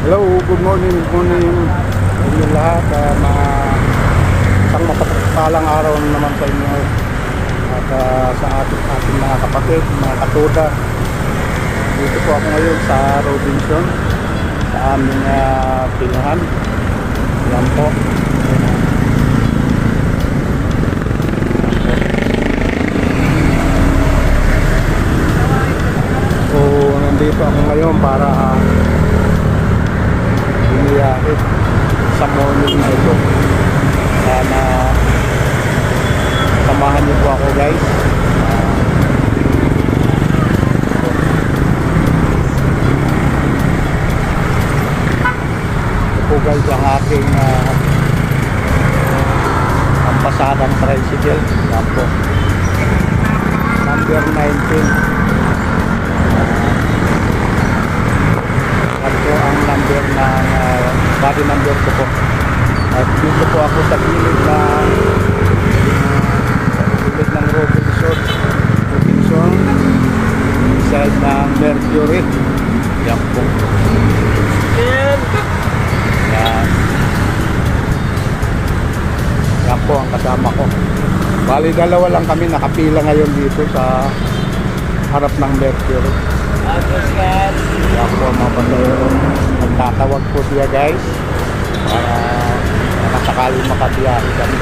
Hello, good morning sa inyo lahat. Isang mapagpalang araw naman sa inyo at sa ating mga kapatid, mga katuda. Dito po ako ngayon sa Robinson, sa aming pinuhan. Yan po. So, nandito ako ngayon para bumiyahe sa morning na ito. Sana samahan niyo po ako, guys. Ito po, guys, ang aking pasadang tricycle. Yan po, number 19. Yan po ang number ng body number ko po. At dito po ako sa gilid ng Robinson, side ng Mercury. Yan po. Yan. Yan po ang kasama ko. Bali, dalawa lang kami nakapila ngayon dito sa harap ng Mercury. Yan po mga pasahero. Magtatawag po siya, guys, para nakasakali makabiyahe kami.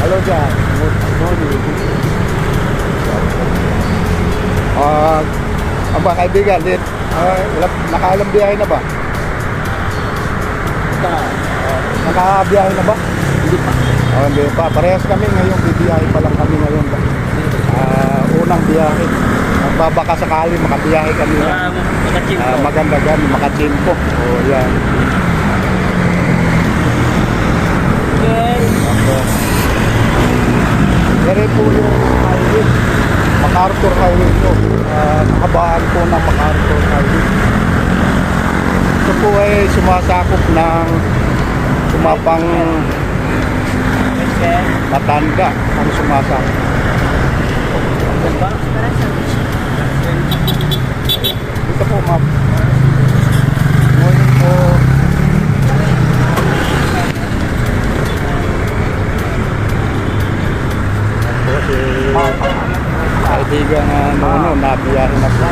Hello dyan. Good morning. Ang ba kaibigan, nakaalam biyahe na ba? Nakabiyahe na ba? Hindi pa. Hindi pa. Parehas kami ngayon. Bibiyahe pa lang kami ngayon. Unang biyahe. Magbabaka sakali makabiyahe kami. Maganda gan, makachimpo. O yan. Pero po yung highway, MacArthur Highway po. Nakabahan po ng MacArthur Highway. Ito po ay sumasakop ng sumapang matanda ang sumasakop. Ito po, ma'am. Morning po. Kaibigan nabiyahe na po.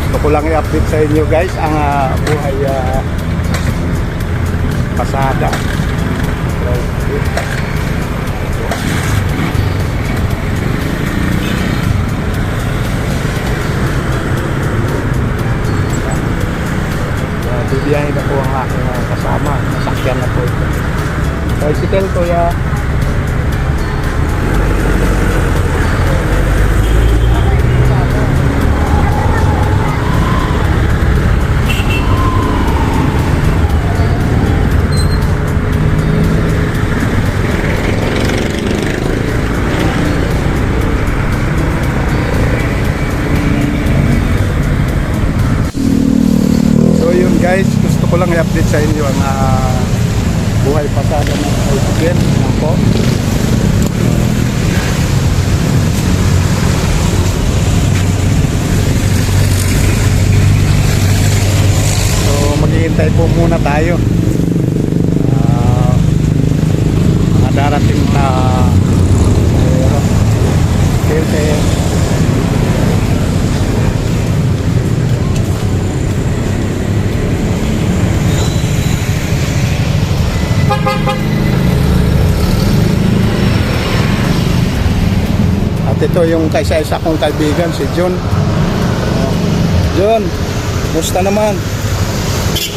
Gusto ko lang i-update sa inyo, guys, ang buhay pasada. Bibiyahe na po ang aking kasama. Nasakyan na po ito. Tricycle ko ya. Guys, gusto ko lang i-update sa inyo ang buhay pasada ng tricycle. Yan po. So maghihintay po muna tayo mga darating na ito yung kaysa-isa kong kaibigan, si John. John, musta naman?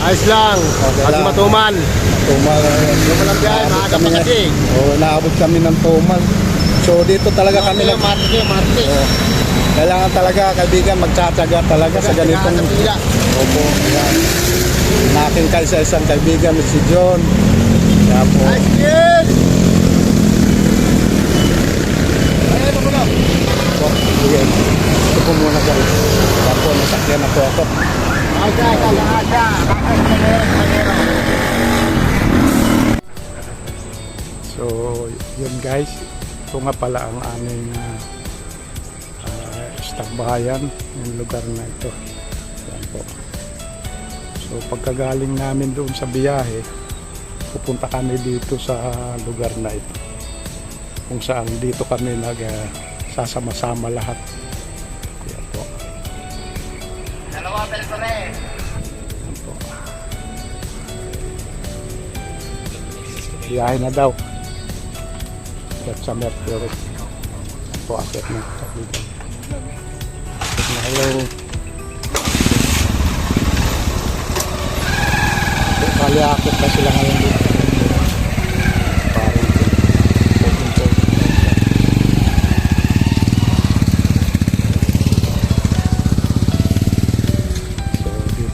Ayos lang. At matuman. Tumal. Yung walang biyahe, maaga pa kasi. Naabot kami ng tumal. So dito talaga kami lang. Martes. Kailangan talaga, kaibigan, magtsatsaga talaga sa ganitong. Opo. Yan. Naking kaysa-isang kaibigan, si John. Yan po. Nice kid! Sige. ko muna guys. Yan po, nasakyan na po ako. So, yun guys. Ito nga pala ang aming istambayan, yung lugar na ito. Yan po. So, pagkagaling namin doon sa biyahe, pupunta kami dito sa lugar na ito. Kung saan dito kami sasama-sama lahat. Yan po. Dalawa pere-pere. Yan po. Biyahe na daw. At sa Mercury. Yan po, akit na. Hello. Kali akit na sila ngayon dito. Parang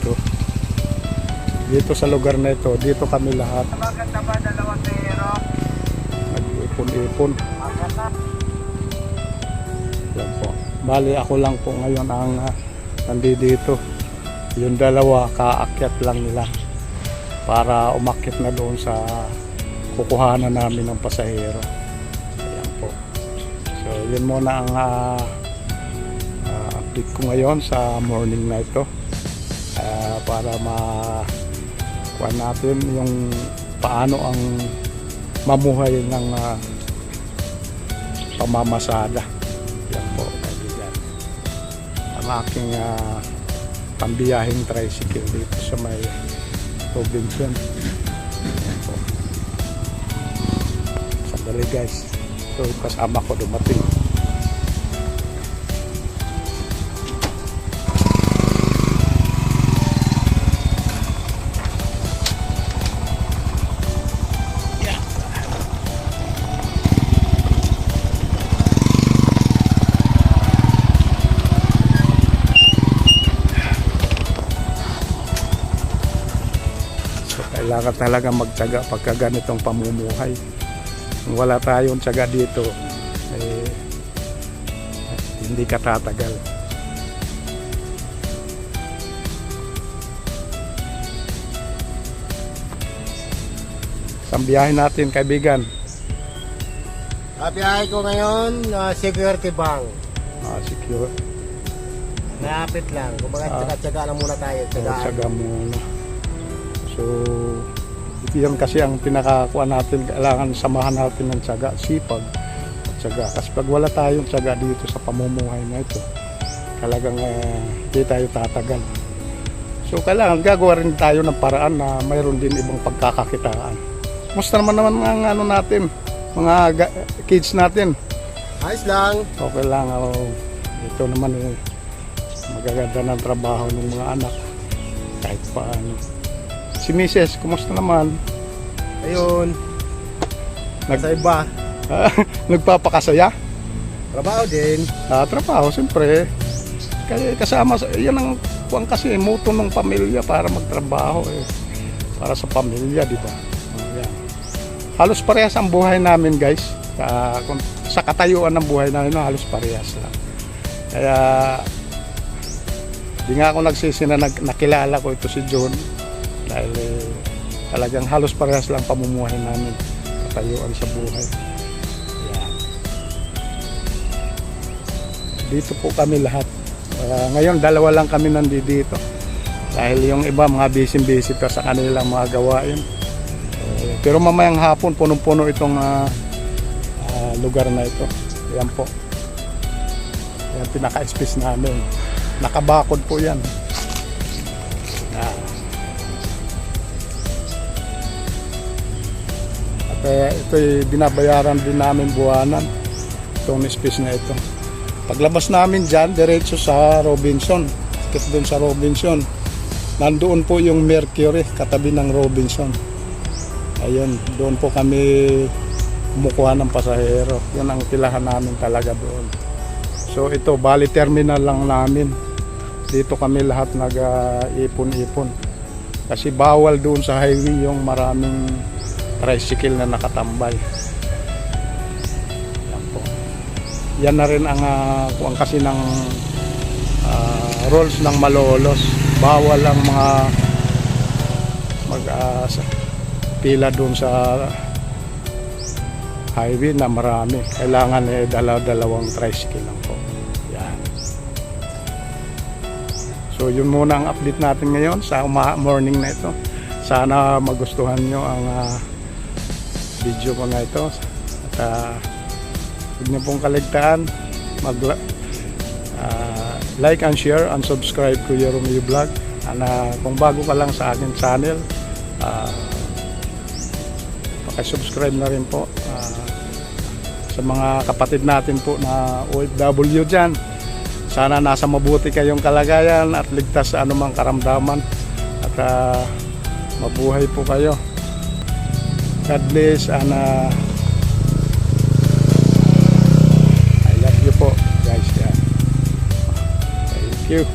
so dito sa lugar na ito, dito kami lahat nag-ipon-ipon. Yan po. Bali ako lang po ngayon ang nandito. Yung dalawa kaakyat lang nila para umakyat na doon sa kukuhanan namin ng pasahero. Ayan po. So yun muna ang update ko ngayon sa morning na ito, para makuha natin yung paano ang mamuhay ng pamamasada. Yan po, kaibigan. Ang aking pambiyahing tricycle dito sa may Robinson. Yan po. Sandali guys. So kasama ko dumating. Kailangan talaga magtiyaga pagka ganitong pamumuhay. Kung wala tayong tiyaga dito, hindi ka tatagal. Sa biyahe natin, kaibigan. Biyahe ko ngayon, Security Bank. Secure. Malapit lang. Kumbaga, tsaga lang muna tayo. Tiyaga muna. So, yan kasi ang pinakakuha natin, kailangan samahan natin ng tiyaga, sipag at tiyaga. Kasi pag wala tayong tiyaga dito sa pamumuhay na ito, talagang hindi tayo tatagal. So, kailangan gagawa rin tayo ng paraan na mayroon din ibang pagkakakitaan. Musta naman mga ano natin, mga kids natin? Ayos lang. Okay lang. Ito naman magaganda ng trabaho ng mga anak kahit paano. Si Mrs., kumusta naman? Ayun. Sa iba. Nagpapakasaya? Trabaho din. Trabaho, siyempre. Kaya kasama, yan ang kuwang kasi, muto ng pamilya para magtrabaho para sa pamilya, di ba? Yan. Halos parehas ang buhay namin, guys. Sa katayuan ng buhay namin, halos parehas lang. Kaya, di nga ako nagsisi na nakilala ko ito si John. Dahil talagang halos parehas lang pamumuhay namin, katayuan sa buhay. Yan. Dito po kami lahat. Ngayon dalawa lang kami nandito. Dahil yung iba mga busy pa sa kanilang mga gawain. Pero mamayang hapon punong-puno itong lugar na ito. Yan po. Yan pinaka-space namin. Nakabakod po yan. Yan. Kaya ito'y binabayaran din namin buwanan, itong space na ito. Paglabas namin dyan, diretso sa Robinson. Akit doon sa Robinson. Nandoon po yung Mercury, katabi ng Robinson. Ayun, doon po kami kumukuha ng pasahero. Yun ang pilahan namin talaga doon. So ito, bali terminal lang namin. Dito kami lahat nag-ipon-ipon. Kasi bawal doon sa highway yung maraming tricycle na nakatambay. Yan po. Yan na rin ang kuwang kasi ng rules ng Malolos. Bawal ang mga pila doon sa highway na marami. Kailangan dalawang tricycle lang po. Yan. So yun muna ang update natin ngayon sa morning na ito. Sana magustuhan nyo ang video ko na ito. At huwag nyo pong kaligtaan like and share and subscribe to Romeo Vlog. Kung bago ka lang sa akin channel, pakisubscribe na rin po. Sa mga kapatid natin po na OFW dyan, sana nasa mabuti kayong kalagayan at ligtas sa anumang karamdaman at mabuhay po kayo. God bless and I love you po guys. Thank you.